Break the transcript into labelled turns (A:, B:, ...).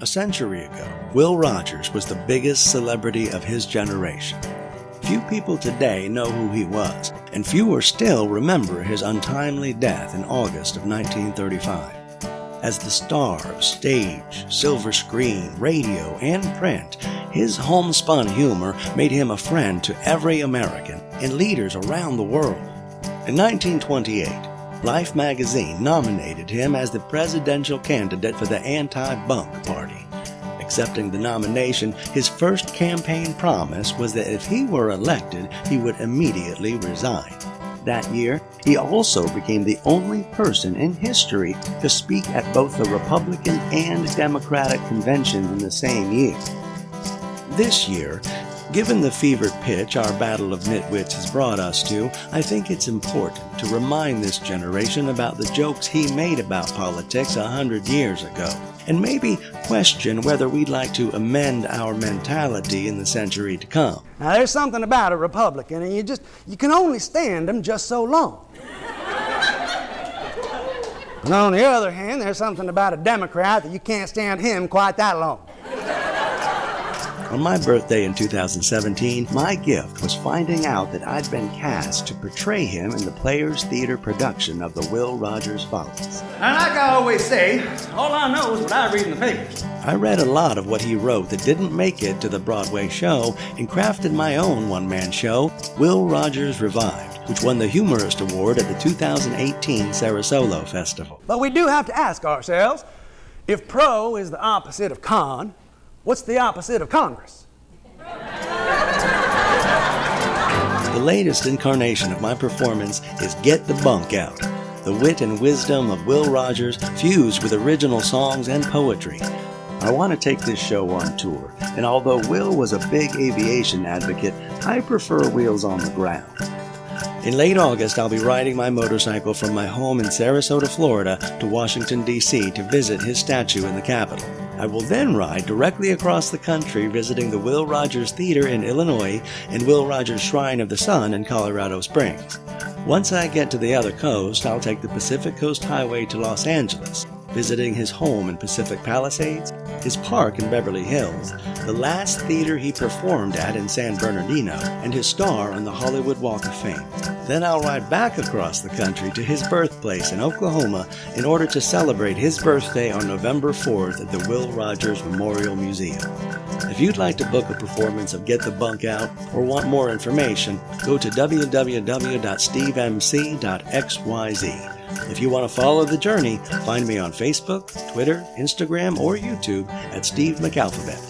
A: A century ago, Will Rogers was the biggest celebrity of his generation. Few people today know who he was, and fewer still remember his untimely death in August of 1935. As the star of stage, silver screen, radio, and print, his homespun humor made him a friend to every American and leaders around the world. In 1928, Life magazine nominated him as the presidential candidate for the Anti-Bunk Party. Accepting the nomination, his first campaign promise was that if he were elected, he would immediately resign. That year, he also became the only person in history to speak at both the Republican and Democratic conventions in the same year. This year, given the fevered pitch our battle of nitwits has brought us to, I think it's important to remind this generation about the jokes he made about politics 100 years ago, and maybe question whether we'd like to amend our mentality in the century to come.
B: Now, there's something about a Republican, and you can only stand them just so long. And on the other hand, there's something about a Democrat that you can't stand him quite that long.
A: On my birthday in 2017, my gift was finding out that I'd been cast to portray him in the Players Theater production of the Will Rogers Follies.
B: And like I always say, all I know is what I read in the papers.
A: I read a lot of what he wrote that didn't make it to the Broadway show and crafted my own one-man show, Will Rogers Revived, which won the Humorist Award at the 2018 Sarasolo Festival.
B: But we do have to ask ourselves, if pro is the opposite of con, what's the opposite of Congress?
A: The latest incarnation of my performance is Get the Bunk Out, the wit and wisdom of Will Rogers fused with original songs and poetry. I want to take this show on tour, and although Will was a big aviation advocate, I prefer wheels on the ground. In late August, I'll be riding my motorcycle from my home in Sarasota, Florida, to Washington, D.C. to visit his statue in the Capitol. I will then ride directly across the country visiting the Will Rogers Theater in Illinois and Will Rogers Shrine of the Sun in Colorado Springs. Once I get to the other coast, I'll take the Pacific Coast Highway to Los Angeles, visiting his home in Pacific Palisades, his park in Beverly Hills, the last theater he performed at in San Bernardino, and his star on the Hollywood Walk of Fame. Then I'll ride back across the country to his birthplace in Oklahoma in order to celebrate his birthday on November 4th at the Will Rogers Memorial Museum. If you'd like to book a performance of Get the Bunk Out or want more information, go to www.stevemc.xyz. If you want to follow the journey, find me on Facebook, Twitter, Instagram, or YouTube at Steve McAlphabet.